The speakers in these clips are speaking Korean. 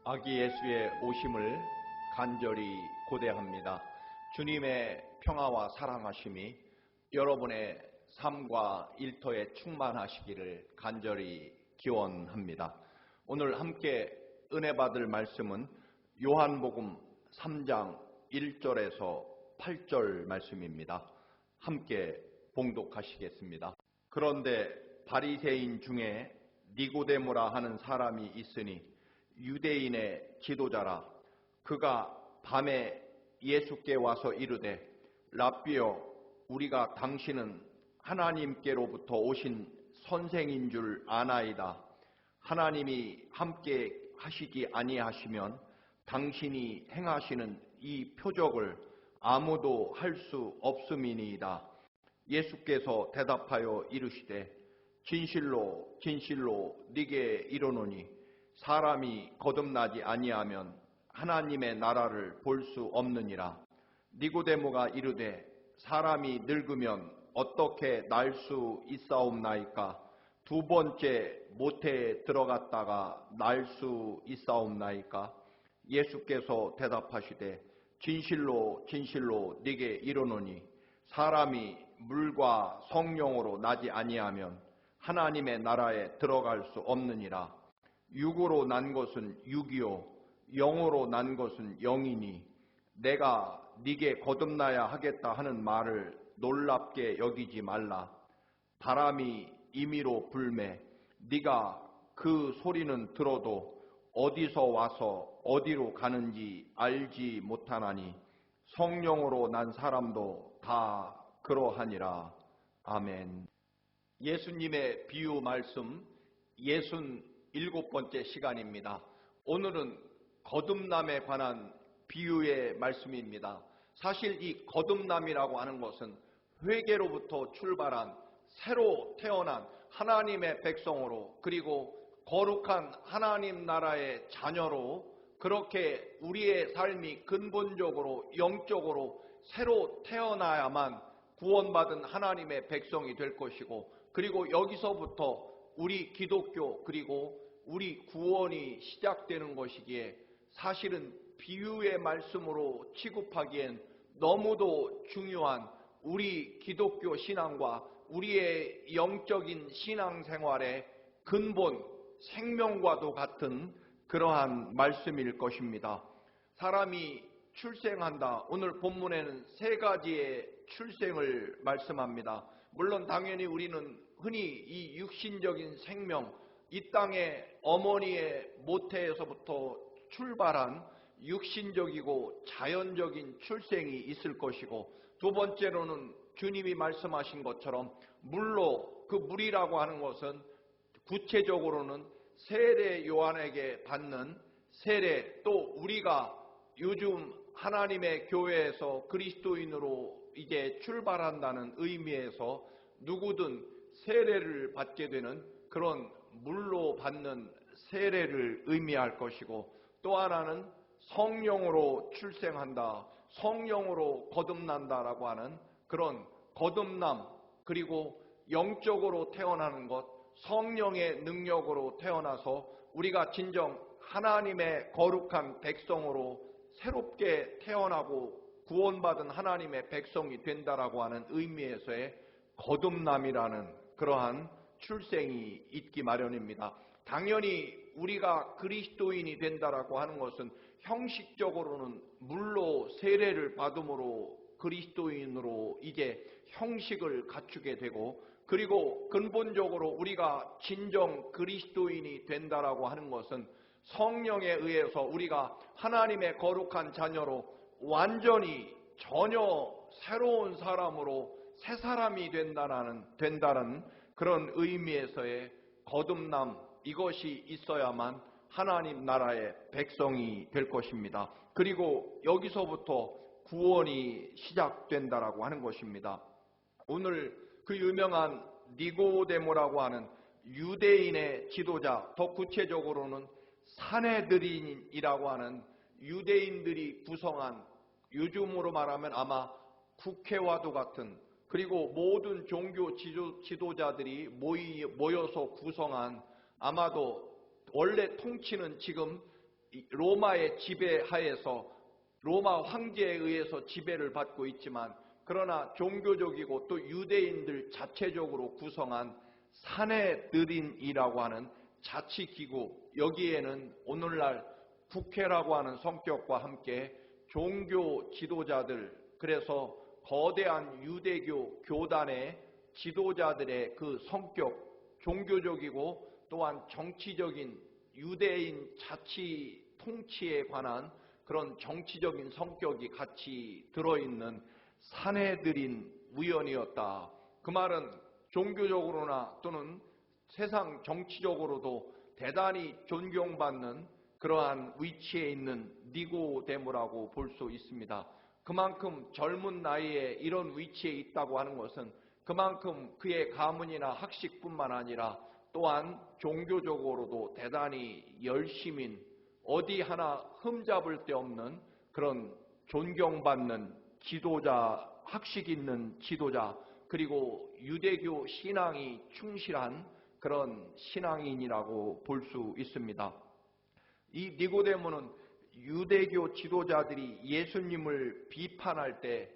아기 예수의 오심을 간절히 고대합니다. 주님의 평화와 사랑하심이 여러분의 삶과 일터에 충만하시기를 간절히 기원합니다. 오늘 함께 은혜 받을 말씀은 요한복음 3장 1절에서 8절 말씀입니다. 함께 봉독하시겠습니다. 그런데 바리새인 중에 니고데모라 하는 사람이 있으니 유대인의 지도자라. 그가 밤에 예수께 와서 이르되 랍비여, 우리가 당신은 하나님께로부터 오신 선생인 줄 아나이다. 하나님이 함께 하시지 아니하시면 당신이 행하시는 이 표적을 아무도 할 수 없음이니이다. 예수께서 대답하여 이르시되 진실로 진실로 네게 이르노니 사람이 거듭나지 아니하면 하나님의 나라를 볼 수 없느니라. 니고데모가 이르되 사람이 늙으면 어떻게 날 수 있사옵나이까? 두 번째 모태에 들어갔다가 날 수 있사옵나이까? 예수께서 대답하시되 진실로 진실로 네게 이르노니 사람이 물과 성령으로 나지 아니하면 하나님의 나라에 들어갈 수 없느니라. 육으로 난 것은 육이요 영으로 난 것은 영이니 내가 네게 거듭나야 하겠다 하는 말을 놀랍게 여기지 말라. 바람이 임의로 불매 네가 그 소리는 들어도 어디서 와서 어디로 가는지 알지 못하나니 성령으로 난 사람도 다 그러하니라. 아멘. 예수님의 비유 말씀 67번째 시간입니다. 오늘은 거듭남에 관한 비유의 말씀입니다. 사실 이 거듭남이라고 하는 것은 회개로부터 출발한 새로 태어난 하나님의 백성으로, 그리고 거룩한 하나님 나라의 자녀로, 그렇게 우리의 삶이 근본적으로 영적으로 새로 태어나야만 구원받은 하나님의 백성이 될 것이고, 그리고 여기서부터 우리 기독교 그리고 우리 구원이 시작되는 것이기에 사실은 비유의 말씀으로 취급하기엔 너무도 중요한 우리 기독교 신앙과 우리의 영적인 신앙생활의 근본 생명과도 같은 그러한 말씀일 것입니다. 사람이 출생한다. 오늘 본문에는 세 가지의 출생을 말씀합니다. 물론 당연히 우리는 흔히 이 육신적인 생명, 이 땅의 어머니의 모태에서부터 출발한 육신적이고 자연적인 출생이 있을 것이고, 두 번째로는 주님이 말씀하신 것처럼 물로, 그 물이라고 하는 것은 구체적으로는 세례 요한에게 받는 세례, 또 우리가 요즘 하나님의 교회에서 그리스도인으로 이제 출발한다는 의미에서 누구든 세례를 받게 되는 그런 물로 받는 세례를 의미할 것이고, 또 하나는 성령으로 출생한다, 성령으로 거듭난다라고 하는 그런 거듭남, 그리고 영적으로 태어나는 것, 성령의 능력으로 태어나서 우리가 진정 하나님의 거룩한 백성으로 새롭게 태어나고 구원받은 하나님의 백성이 된다라고 하는 의미에서의 거듭남이라는 그러한 출생이 있기 마련입니다. 당연히 우리가 그리스도인이 된다라고 하는 것은 형식적으로는 물로 세례를 받음으로 그리스도인으로 이제 형식을 갖추게 되고, 그리고 근본적으로 우리가 진정 그리스도인이 된다라고 하는 것은 성령에 의해서 우리가 하나님의 거룩한 자녀로 완전히 전혀 새로운 사람으로 새 사람이 된다는 그런 의미에서의 거듭남, 이것이 있어야만 하나님 나라의 백성이 될 것입니다. 그리고 여기서부터 구원이 시작된다라고 하는 것입니다. 오늘 그 유명한 니고데모라고 하는 유대인의 지도자, 더 구체적으로는 산헤드린이라고 하는 유대인들이 구성한, 요즘으로 말하면 아마 국회와도 같은 그리고 모든 종교 지도자들이 모여서 구성한, 아마도 원래 통치는 지금 로마의 지배하에서 로마 황제에 의해서 지배를 받고 있지만, 그러나 종교적이고 또 유대인들 자체적으로 구성한 산헤드린이라고 하는 자치기구, 여기에는 오늘날 국회라고 하는 성격과 함께 종교 지도자들, 그래서 거대한 유대교 교단의 지도자들의 그 성격, 종교적이고 또한 정치적인 유대인 자치 통치에 관한 그런 정치적인 성격이 같이 들어있는 산헤드린 위원이었다. 그 말은 종교적으로나 또는 세상 정치적으로도 대단히 존경받는 그러한 위치에 있는 니고데모라고 볼 수 있습니다. 그만큼 젊은 나이에 이런 위치에 있다고 하는 것은 그만큼 그의 가문이나 학식뿐만 아니라 또한 종교적으로도 대단히 열심인, 어디 하나 흠잡을 데 없는 그런 존경받는 지도자, 학식 있는 지도자, 그리고 유대교 신앙이 충실한 그런 신앙인이라고 볼 수 있습니다. 이 니고데모는 유대교 지도자들이 예수님을 비판할 때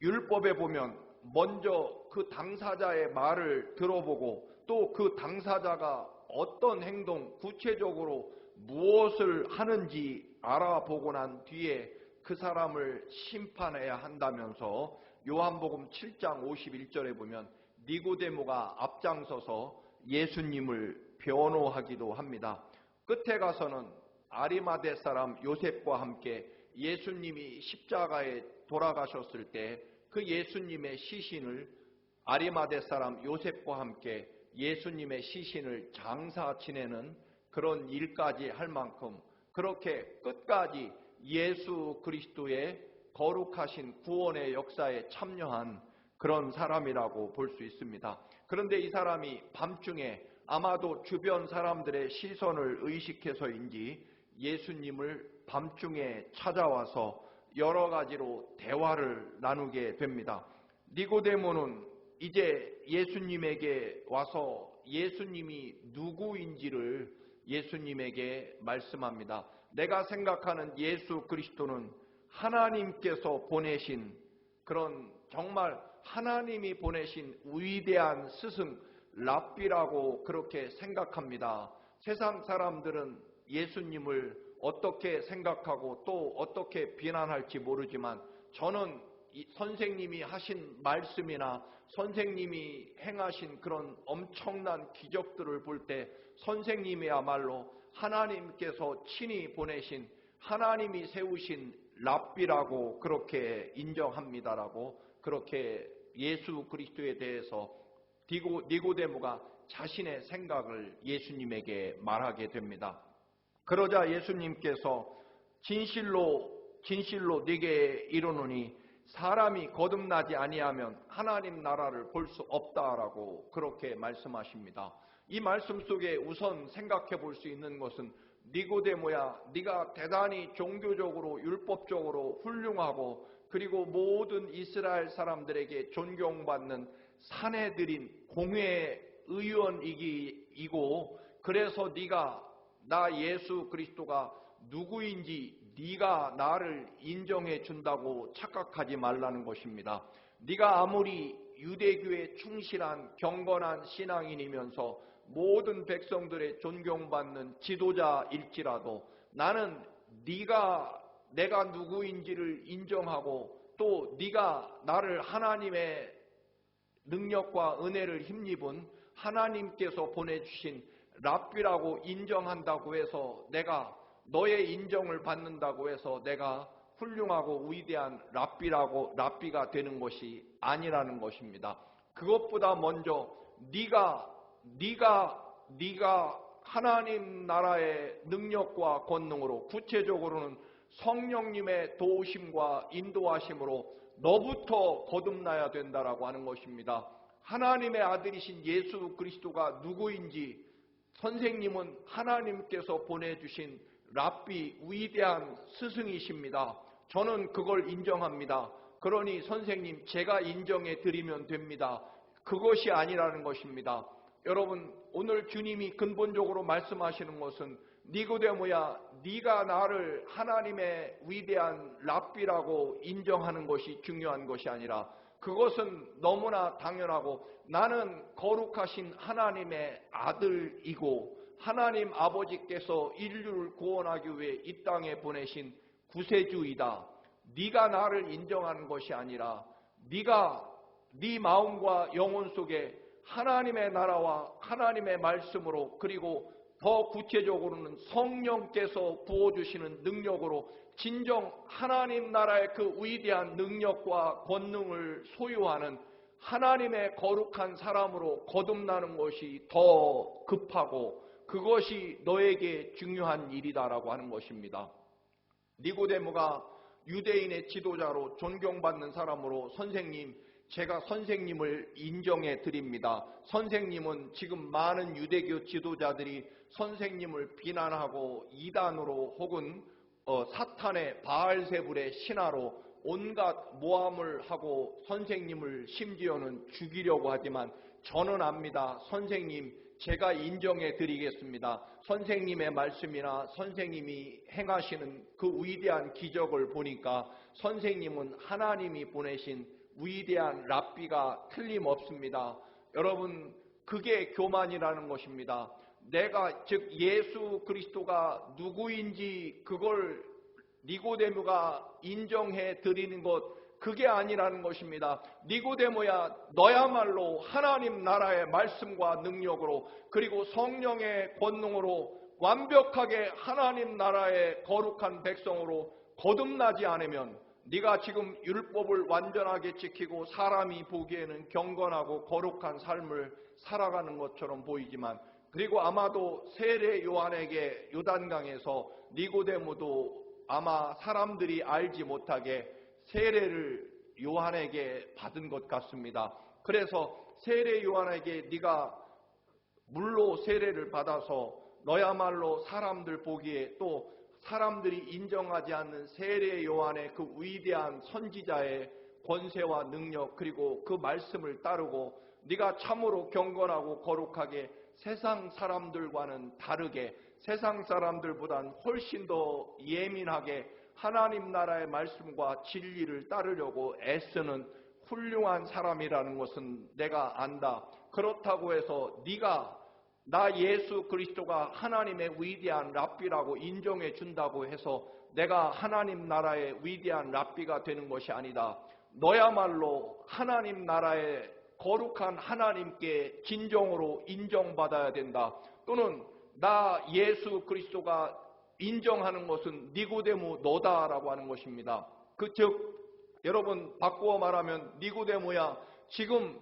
율법에 보면 먼저 그 당사자의 말을 들어보고 또 그 당사자가 어떤 행동, 구체적으로 무엇을 하는지 알아보고 난 뒤에 그 사람을 심판해야 한다면서 요한복음 7장 51절에 보면 니고데모가 앞장서서 예수님을 변호하기도 합니다. 끝에 가서는 아리마대 사람 요셉과 함께 예수님이 십자가에 돌아가셨을 때 그 예수님의 시신을, 아리마대 사람 요셉과 함께 예수님의 시신을 장사 지내는 그런 일까지 할 만큼 그렇게 끝까지 예수 그리스도의 거룩하신 구원의 역사에 참여한 그런 사람이라고 볼 수 있습니다. 그런데 이 사람이 밤중에 아마도 주변 사람들의 시선을 의식해서인지 예수님을 밤중에 찾아와서 여러 가지로 대화를 나누게 됩니다. 니고데모는 이제 예수님에게 와서 예수님이 누구인지를 예수님에게 말씀합니다. 내가 생각하는 예수 그리스도는 하나님께서 보내신, 그런 정말 하나님이 보내신 위대한 스승 랍비라고 그렇게 생각합니다. 세상 사람들은 예수님을 어떻게 생각하고 또 어떻게 비난할지 모르지만, 저는 이 선생님이 하신 말씀이나 선생님이 행하신 그런 엄청난 기적들을 볼 때 선생님이야말로 하나님께서 친히 보내신, 하나님이 세우신 랍비라고 그렇게 인정합니다라고, 그렇게 예수 그리스도에 대해서 니고데모가 자신의 생각을 예수님에게 말하게 됩니다. 그러자 예수님께서 진실로 네게 이르노니 사람이 거듭나지 아니하면 하나님 나라를 볼 수 없다라고 그렇게 말씀하십니다. 이 말씀 속에 우선 생각해 볼 수 있는 것은, 니고데모야, 네가 대단히 종교적으로 율법적으로 훌륭하고 그리고 모든 이스라엘 사람들에게 존경받는 산헤드린 공회 의원이고, 그래서 네가 나 예수 그리스도가 누구인지 네가 나를 인정해 준다고 착각하지 말라는 것입니다. 네가 아무리 유대교에 충실한 경건한 신앙인이면서 모든 백성들의 존경받는 지도자일지라도 나는 내가 누구인지를 인정하고 또 네가 나를 하나님의 능력과 은혜를 힘입은 하나님께서 보내주신 랍비라고 인정한다고 해서, 내가 너의 인정을 받는다고 해서 내가 훌륭하고 위대한 랍비가 되는 것이 아니라는 것입니다. 그것보다 먼저 네가 하나님 나라의 능력과 권능으로, 구체적으로는 성령님의 도우심과 인도하심으로 너부터 거듭나야 된다라고 하는 것입니다. 하나님의 아들이신 예수 그리스도가 누구인지, 선생님은 하나님께서 보내주신 랍비, 위대한 스승이십니다. 저는 그걸 인정합니다. 그러니 선생님 제가 인정해 드리면 됩니다. 그것이 아니라는 것입니다. 여러분, 오늘 주님이 근본적으로 말씀하시는 것은 니고데모야, 네가 나를 하나님의 위대한 랍비라고 인정하는 것이 중요한 것이 아니라 그것은 너무나 당연하고 나는 거룩하신 하나님의 아들이고 하나님 아버지께서 인류를 구원하기 위해 이 땅에 보내신 구세주이다. 네가 나를 인정하는 것이 아니라 네가 네 마음과 영혼 속에 하나님의 나라와 하나님의 말씀으로 그리고 더 구체적으로는 성령께서 부어주시는 능력으로 진정 하나님 나라의 그 위대한 능력과 권능을 소유하는 하나님의 거룩한 사람으로 거듭나는 것이 더 급하고 그것이 너에게 중요한 일이다라고 하는 것입니다. 니고데모가 유대인의 지도자로 존경받는 사람으로 선생님, 제가 선생님을 인정해 드립니다. 선생님은 지금 많은 유대교 지도자들이 선생님을 비난하고 이단으로 혹은 사탄의 바알세불의 신하로 온갖 모함을 하고 선생님을 심지어는 죽이려고 하지만 저는 압니다. 선생님, 제가 인정해 드리겠습니다. 선생님의 말씀이나 선생님이 행하시는 그 위대한 기적을 보니까 선생님은 하나님이 보내신 위대한 랍비가 틀림없습니다. 여러분, 그게 교만이라는 것입니다. 내가 즉 예수 그리스도가 누구인지 그걸 니고데모가 인정해 드리는 것, 그게 아니라는 것입니다. 니고데모야, 너야말로 하나님 나라의 말씀과 능력으로 그리고 성령의 권능으로 완벽하게 하나님 나라의 거룩한 백성으로 거듭나지 않으면 네가 지금 율법을 완전하게 지키고 사람이 보기에는 경건하고 거룩한 삶을 살아가는 것처럼 보이지만, 그리고 아마도 세례 요한에게 요단강에서 니고데모도 아마 사람들이 알지 못하게 세례를 요한에게 받은 것 같습니다. 그래서 세례 요한에게 네가 물로 세례를 받아서 너야말로 사람들 보기에 또 사람들이 인정하지 않는 세례 요한의 그 위대한 선지자의 권세와 능력 그리고 그 말씀을 따르고 네가 참으로 경건하고 거룩하게 세상 사람들과는 다르게 세상 사람들보단 훨씬 더 예민하게 하나님 나라의 말씀과 진리를 따르려고 애쓰는 훌륭한 사람이라는 것은 내가 안다. 그렇다고 해서 네가 나 예수 그리스도가 하나님의 위대한 랍비라고 인정해 준다고 해서 내가 하나님 나라의 위대한 랍비가 되는 것이 아니다. 너야말로 하나님 나라의 거룩한 하나님께 진정으로 인정받아야 된다. 또는 나 예수 그리스도가 인정하는 것은 니고데모 너다라고 하는 것입니다. 즉 여러분 바꾸어 말하면 니고데모야, 지금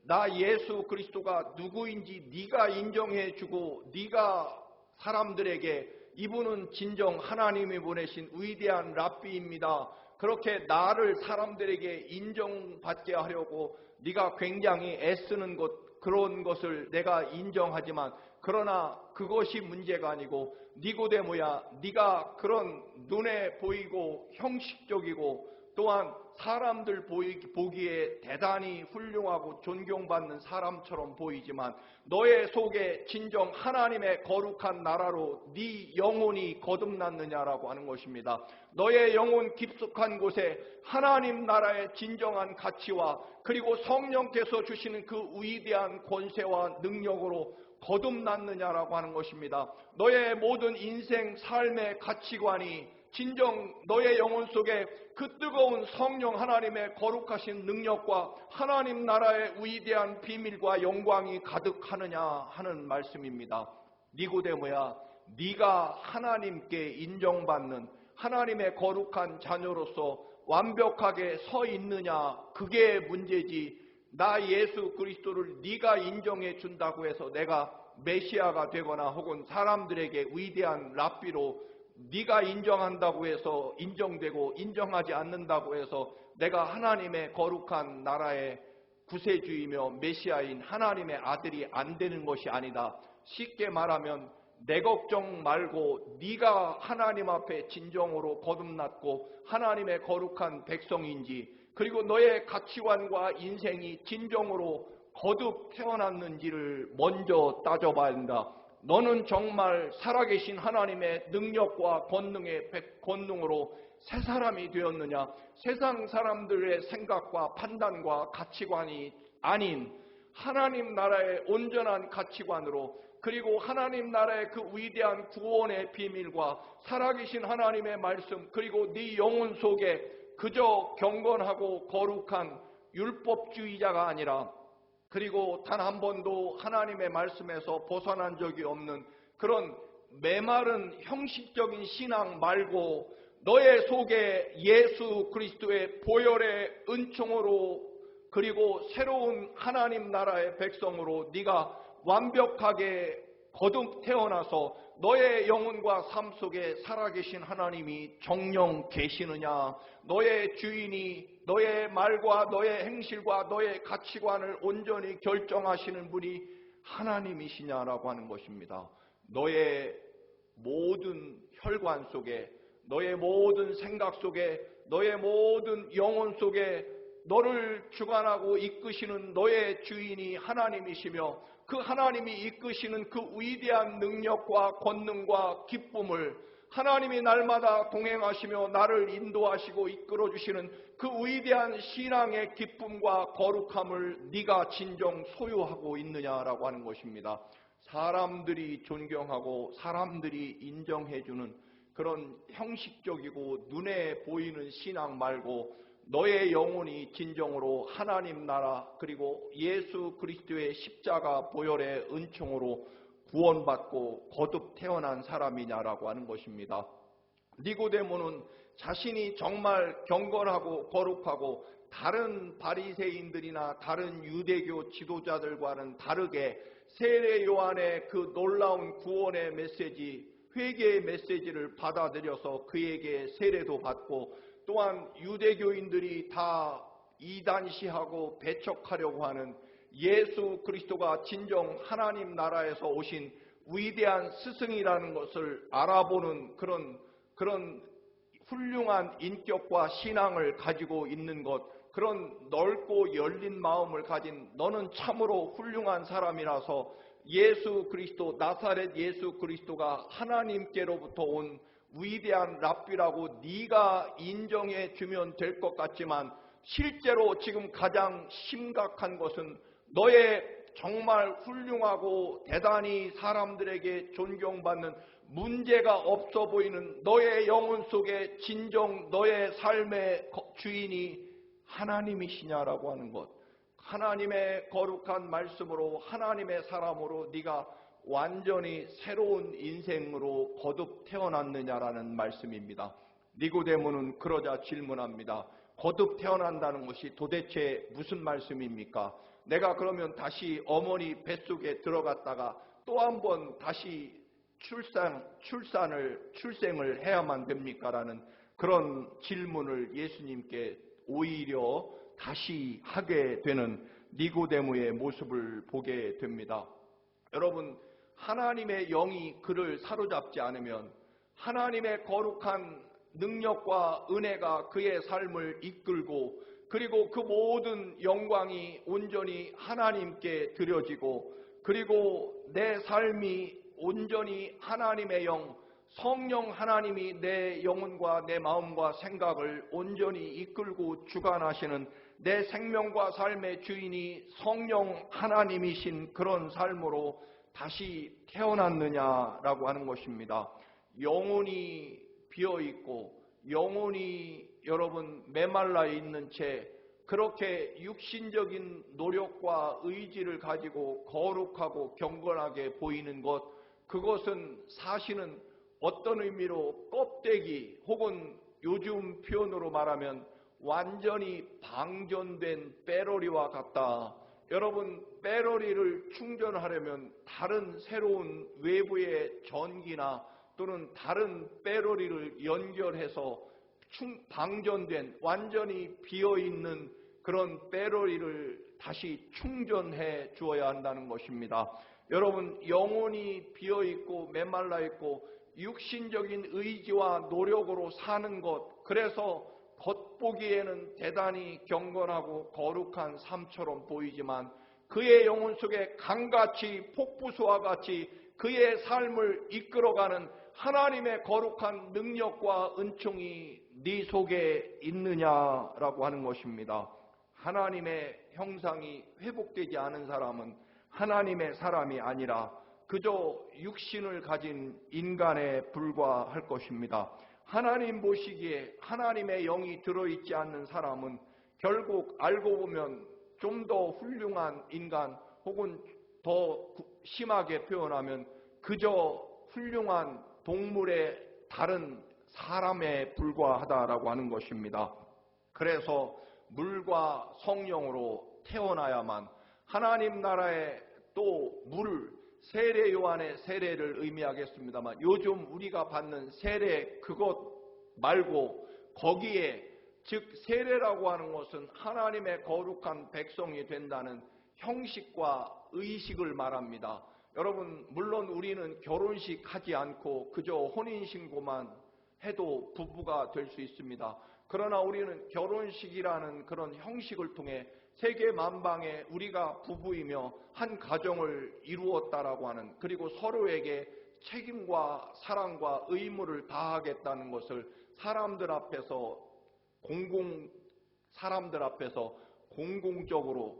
나 예수 그리스도가 누구인지 네가 인정해 주고 네가 사람들에게 이분은 진정 하나님이 보내신 위대한 랍비입니다. 그렇게 나를 사람들에게 인정받게 하려고 네가 굉장히 애쓰는 것, 그런 것을 내가 인정하지만 그러나 그것이 문제가 아니고 니고데모야, 네가 그런 눈에 보이고 형식적이고 또한 사람들 보기에 대단히 훌륭하고 존경받는 사람처럼 보이지만 너의 속에 진정 하나님의 거룩한 나라로 네 영혼이 거듭났느냐라고 하는 것입니다. 너의 영혼 깊숙한 곳에 하나님 나라의 진정한 가치와 그리고 성령께서 주시는 그 위대한 권세와 능력으로 거듭났느냐라고 하는 것입니다. 너의 모든 인생 삶의 가치관이 진정 너의 영혼 속에 그 뜨거운 성령 하나님의 거룩하신 능력과 하나님 나라의 위대한 비밀과 영광이 가득하느냐 하는 말씀입니다. 니고데모야, 네가 하나님께 인정받는 하나님의 거룩한 자녀로서 완벽하게 서 있느냐, 그게 문제지. 나 예수 그리스도를 네가 인정해 준다고 해서 내가 메시아가 되거나 혹은 사람들에게 위대한 랍비로 네가 인정한다고 해서 인정되고 인정하지 않는다고 해서 내가 하나님의 거룩한 나라의 구세주이며 메시아인 하나님의 아들이 안 되는 것이 아니다. 쉽게 말하면 내 걱정 말고 네가 하나님 앞에 진정으로 거듭났고 하나님의 거룩한 백성인지 그리고 너의 가치관과 인생이 진정으로 거듭 태어났는지를 먼저 따져봐야 한다. 너는 정말 살아계신 하나님의 능력과 권능으로 새 사람이 되었느냐? 세상 사람들의 생각과 판단과 가치관이 아닌 하나님 나라의 온전한 가치관으로, 그리고 하나님 나라의 그 위대한 구원의 비밀과 살아계신 하나님의 말씀, 그리고 네 영혼 속에 그저 경건하고 거룩한 율법주의자가 아니라, 그리고 단 한 번도 하나님의 말씀에서 벗어난 적이 없는 그런 메마른 형식적인 신앙 말고, 너의 속에 예수 그리스도의 보혈의 은총으로, 그리고 새로운 하나님 나라의 백성으로 네가 완벽하게 거듭 태어나서 너의 영혼과 삶 속에 살아계신 하나님이 정령 계시느냐? 너의 주인이 너의 말과 너의 행실과 너의 가치관을 온전히 결정하시는 분이 하나님이시냐라고 하는 것입니다. 너의 모든 혈관 속에, 너의 모든 생각 속에, 너의 모든 영혼 속에 너를 주관하고 이끄시는 너의 주인이 하나님이시며, 그 하나님이 이끄시는 그 위대한 능력과 권능과 기쁨을, 하나님이 날마다 동행하시며 나를 인도하시고 이끌어주시는 그 위대한 신앙의 기쁨과 거룩함을 네가 진정 소유하고 있느냐라고 하는 것입니다. 사람들이 존경하고 사람들이 인정해주는 그런 형식적이고 눈에 보이는 신앙 말고, 너의 영혼이 진정으로 하나님 나라, 그리고 예수 그리스도의 십자가 보혈의 은총으로 구원받고 거듭 태어난 사람이냐라고 하는 것입니다. 니고데모는 자신이 정말 경건하고 거룩하고 다른 바리새인들이나 다른 유대교 지도자들과는 다르게 세례 요한의 그 놀라운 구원의 메시지, 회개의 메시지를 받아들여서 그에게 세례도 받고, 또한 유대교인들이 다 이단시하고 배척하려고 하는 예수 그리스도가 진정 하나님 나라에서 오신 위대한 스승이라는 것을 알아보는 그런 훌륭한 인격과 신앙을 가지고 있는 것, 그런 넓고 열린 마음을 가진 너는 참으로 훌륭한 사람이라서 예수 그리스도, 나사렛 예수 그리스도가 하나님께로부터 온 위대한 랍비라고 네가 인정해 주면 될 것 같지만, 실제로 지금 가장 심각한 것은 너의 정말 훌륭하고 대단히 사람들에게 존경받는 문제가 없어 보이는 너의 영혼 속에 진정 너의 삶의 주인이 하나님이시냐라고 하는 것. 하나님의 거룩한 말씀으로, 하나님의 사람으로 네가 완전히 새로운 인생으로 거듭 태어났느냐라는 말씀입니다. 니고데모는 그러자 질문합니다. 거듭 태어난다는 것이 도대체 무슨 말씀입니까? 내가 그러면 다시 어머니 뱃속에 들어갔다가 또 한 번 다시 출생을 해야만 됩니까? 라는 그런 질문을 예수님께 오히려 다시 하게 되는 니고데모의 모습을 보게 됩니다. 여러분, 하나님의 영이 그를 사로잡지 않으면, 하나님의 거룩한 능력과 은혜가 그의 삶을 이끌고, 그리고 그 모든 영광이 온전히 하나님께 드려지고, 그리고 내 삶이 온전히 하나님의 영, 성령 하나님이 내 영혼과 내 마음과 생각을 온전히 이끌고 주관하시는 내 생명과 삶의 주인이 성령 하나님이신 그런 삶으로 다시 태어났느냐라고 하는 것입니다. 영혼이 비어있고 영혼이 여러분 메말라 있는 채 그렇게 육신적인 노력과 의지를 가지고 거룩하고 경건하게 보이는 것, 그것은 사실은 어떤 의미로 껍데기, 혹은 요즘 표현으로 말하면 완전히 방전된 배터리와 같다. 여러분, 배터리를 충전하려면 다른 새로운 외부의 전기나 또는 다른 배터리를 연결해서 방전된, 완전히 비어있는 그런 배터리를 다시 충전해 주어야 한다는 것입니다. 여러분, 영혼이 비어있고 메말라 있고 육신적인 의지와 노력으로 사는 것, 그래서 겉보기에는 대단히 경건하고 거룩한 삶처럼 보이지만 그의 영혼 속에 강같이 폭부수와 같이 그의 삶을 이끌어가는 하나님의 거룩한 능력과 은총이 네 속에 있느냐라고 하는 것입니다. 하나님의 형상이 회복되지 않은 사람은 하나님의 사람이 아니라 그저 육신을 가진 인간에 불과할 것입니다. 하나님 보시기에 하나님의 영이 들어있지 않는 사람은 결국 알고 보면 좀 더 훌륭한 인간 혹은 더 심하게 표현하면 그저 훌륭한 동물의 다른 사람에 불과하다라고 하는 것입니다. 그래서 물과 성령으로 태어나야만 하나님 나라의 또 물, 세례 요한의 세례를 의미하겠습니다만 요즘 우리가 받는 세례 그것 말고 거기에 즉 세례라고 하는 것은 하나님의 거룩한 백성이 된다는 형식과 의식을 말합니다. 여러분 물론 우리는 결혼식 하지 않고 그저 혼인신고만 해도 부부가 될 수 있습니다. 그러나 우리는 결혼식이라는 그런 형식을 통해 세계 만방에 우리가 부부이며 한 가정을 이루었다라고 하는 그리고 서로에게 책임과 사랑과 의무를 다하겠다는 것을 사람들 앞에서 공공적으로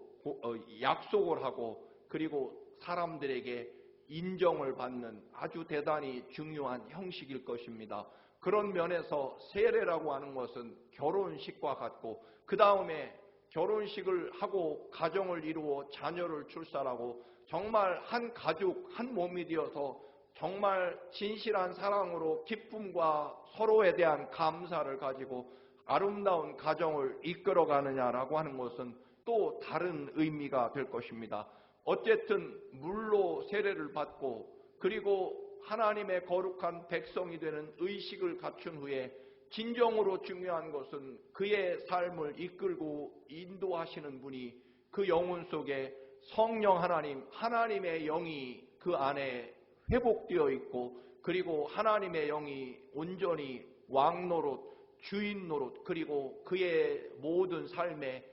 약속을 하고 그리고 사람들에게 인정을 받는 아주 대단히 중요한 형식일 것입니다. 그런 면에서 세례라고 하는 것은 결혼식과 같고 그 다음에 결혼식을 하고 가정을 이루어 자녀를 출산하고 정말 한 가족 한 몸이 되어서 정말 진실한 사랑으로 기쁨과 서로에 대한 감사를 가지고 아름다운 가정을 이끌어가느냐라고 하는 것은 또 다른 의미가 될 것입니다. 어쨌든 물로 세례를 받고 그리고 하나님의 거룩한 백성이 되는 의식을 갖춘 후에 진정으로 중요한 것은 그의 삶을 이끌고 인도하시는 분이 그 영혼 속에 성령 하나님, 하나님의 영이 그 안에 회복되어 있고 그리고 하나님의 영이 온전히 왕노릇, 주인 노릇 그리고 그의 모든 삶에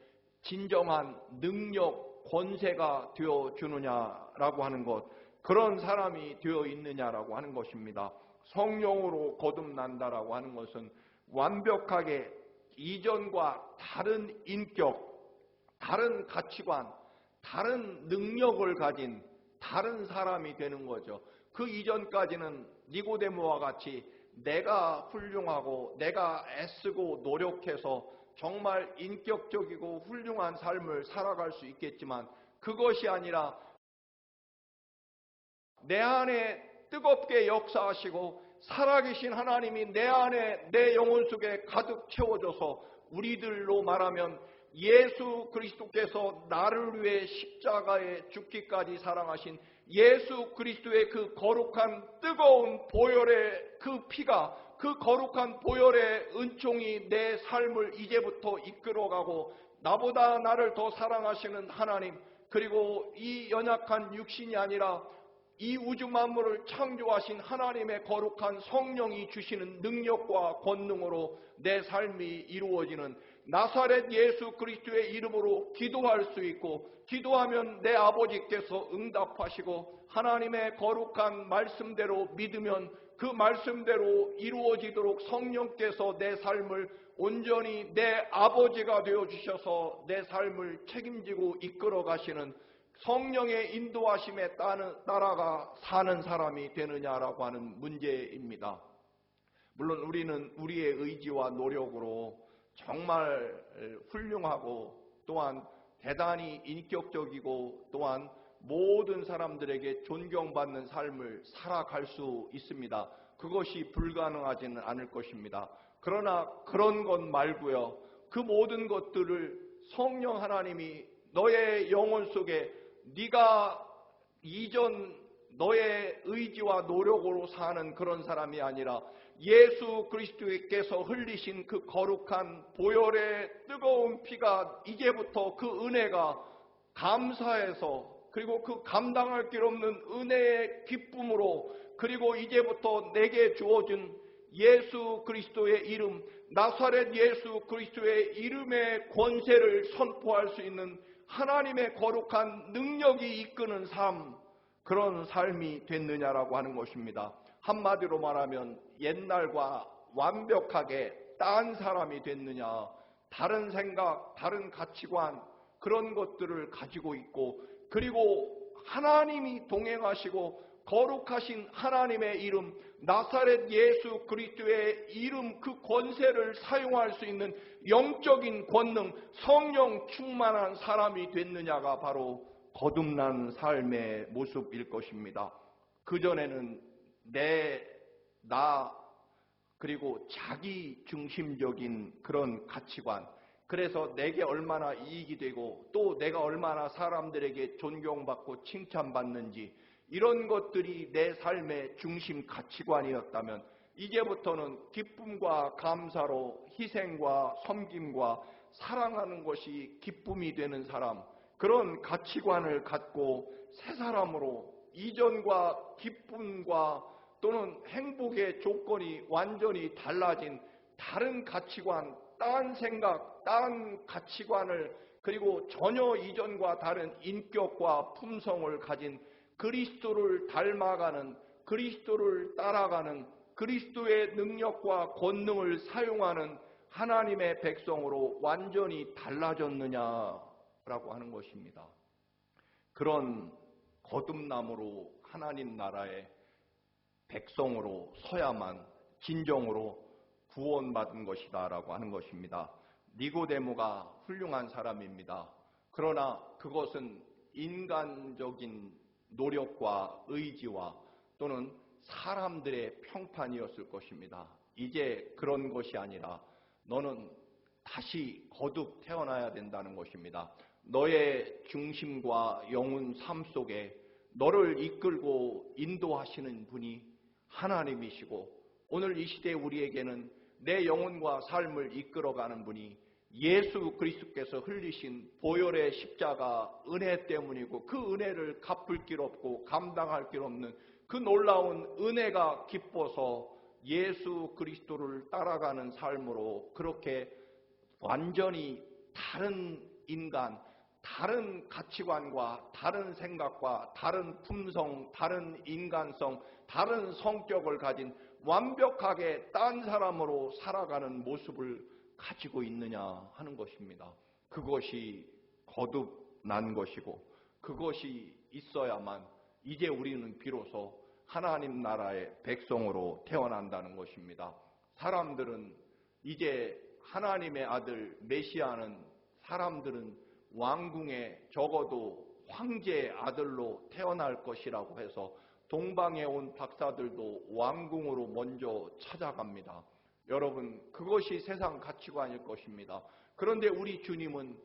진정한 능력, 권세가 되어 주느냐라고 하는 것, 그런 사람이 되어 있느냐라고 하는 것입니다. 성령으로 거듭난다라고 하는 것은 완벽하게 이전과 다른 인격, 다른 가치관, 다른 능력을 가진 다른 사람이 되는 거죠. 그 이전까지는 니고데모와 같이 내가 훌륭하고 내가 애쓰고 노력해서 정말 인격적이고 훌륭한 삶을 살아갈 수 있겠지만 그것이 아니라 내 안에 뜨겁게 역사하시고 살아계신 하나님이 내 안에 내 영혼 속에 가득 채워져서 우리들로 말하면 예수 그리스도께서 나를 위해 십자가에 죽기까지 사랑하신 예수 그리스도의 그 거룩한 뜨거운 보혈의 그 피가 그 거룩한 보혈의 은총이 내 삶을 이제부터 이끌어가고 나보다 나를 더 사랑하시는 하나님 그리고 이 연약한 육신이 아니라 이 우주 만물을 창조하신 하나님의 거룩한 성령이 주시는 능력과 권능으로 내 삶이 이루어지는 나사렛 예수 그리스도의 이름으로 기도할 수 있고 기도하면 내 아버지께서 응답하시고 하나님의 거룩한 말씀대로 믿으면 그 말씀대로 이루어지도록 성령께서 내 삶을 온전히 내 아버지가 되어주셔서 내 삶을 책임지고 이끌어 가시는 성령의 인도하심에 따라가 사는 사람이 되느냐라고 하는 문제입니다. 물론 우리는 우리의 의지와 노력으로 정말 훌륭하고 또한 대단히 인격적이고 또한 모든 사람들에게 존경받는 삶을 살아갈 수 있습니다. 그것이 불가능하지는 않을 것입니다. 그러나 그런 것 말고요. 그 모든 것들을 성령 하나님이 너의 영혼 속에 네가 이전 너의 의지와 노력으로 사는 그런 사람이 아니라 예수 그리스도께서 흘리신 그 거룩한 보혈의 뜨거운 피가 이제부터 그 은혜가 감사해서 그리고 그 감당할 길 없는 은혜의 기쁨으로 그리고 이제부터 내게 주어진 예수 그리스도의 이름, 나사렛 예수 그리스도의 이름의 권세를 선포할 수 있는 하나님의 거룩한 능력이 이끄는 삶, 그런 삶이 됐느냐라고 하는 것입니다. 한마디로 말하면 옛날과 완벽하게 딴 사람이 됐느냐, 다른 생각, 다른 가치관, 그런 것들을 가지고 있고, 그리고 하나님이 동행하시고 거룩하신 하나님의 이름, 나사렛 예수 그리스도의 이름, 그 권세를 사용할 수 있는 영적인 권능, 성령 충만한 사람이 됐느냐가 바로 거듭난 삶의 모습일 것입니다. 그전에는 나, 그리고 자기 중심적인 그런 가치관, 그래서 내게 얼마나 이익이 되고 또 내가 얼마나 사람들에게 존경받고 칭찬받는지, 이런 것들이 내 삶의 중심 가치관이었다면, 이제부터는 기쁨과 감사로 희생과 섬김과 사랑하는 것이 기쁨이 되는 사람, 그런 가치관을 갖고 새 사람으로, 이전과 기쁨과 또는 행복의 조건이 완전히 달라진 다른 가치관, 딴 생각, 딴 가치관을, 그리고 전혀 이전과 다른 인격과 품성을 가진 그리스도를 닮아가는, 그리스도를 따라가는, 그리스도의 능력과 권능을 사용하는 하나님의 백성으로 완전히 달라졌느냐라고 하는 것입니다. 그런 거듭남으로 하나님 나라의 백성으로 서야만 진정으로 구원받은 것이다라고 하는 것입니다. 니고데모가 훌륭한 사람입니다. 그러나 그것은 인간적인 노력과 의지와 또는 사람들의 평판이었을 것입니다. 이제 그런 것이 아니라 너는 다시 거듭 태어나야 된다는 것입니다. 너의 중심과 영혼 삶 속에 너를 이끌고 인도하시는 분이 하나님이시고, 오늘 이 시대 우리에게는 내 영혼과 삶을 이끌어가는 분이 예수 그리스도께서 흘리신 보혈의 십자가 은혜 때문이고, 그 은혜를 갚을 길 없고 감당할 길 없는 그 놀라운 은혜가 기뻐서 예수 그리스도를 따라가는 삶으로 그렇게 완전히 다른 인간, 다른 가치관과 다른 생각과 다른 품성, 다른 인간성, 다른 성격을 가진 완벽하게 딴 사람으로 살아가는 모습을 가지고 있느냐 하는 것입니다. 그것이 거듭난 것이고, 그것이 있어야만 이제 우리는 비로소 하나님 나라의 백성으로 태어난다는 것입니다. 사람들은 이제 하나님의 아들 메시아는, 사람들은 왕궁에 적어도 황제의 아들로 태어날 것이라고 해서 동방에 온 박사들도 왕궁으로 먼저 찾아갑니다. 여러분, 그것이 세상 가치관일 것입니다. 그런데 우리 주님은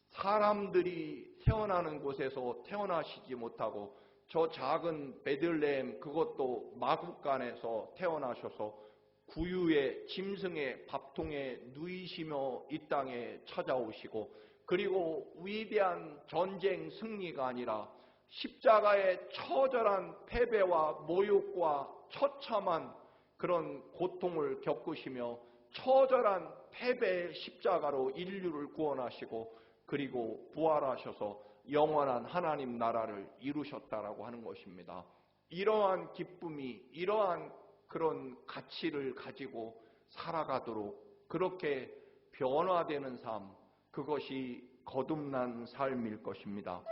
사람들이 태어나는 곳에서 태어나시지 못하고 저 작은 베들레헴, 그것도 마국간에서 태어나셔서 구유의 짐승의 밥통에 누이시며 이 땅에 찾아오시고, 그리고 위대한 전쟁 승리가 아니라 십자가의 처절한 패배와 모욕과 처참한 그런 고통을 겪으시며 처절한 패배의 십자가로 인류를 구원하시고, 그리고 부활하셔서 영원한 하나님 나라를 이루셨다라고 하는 것입니다. 이러한 기쁨이, 이러한 그런 가치를 가지고 살아가도록 그렇게 변화되는 삶, 그것이 거듭난 삶일 것입니다.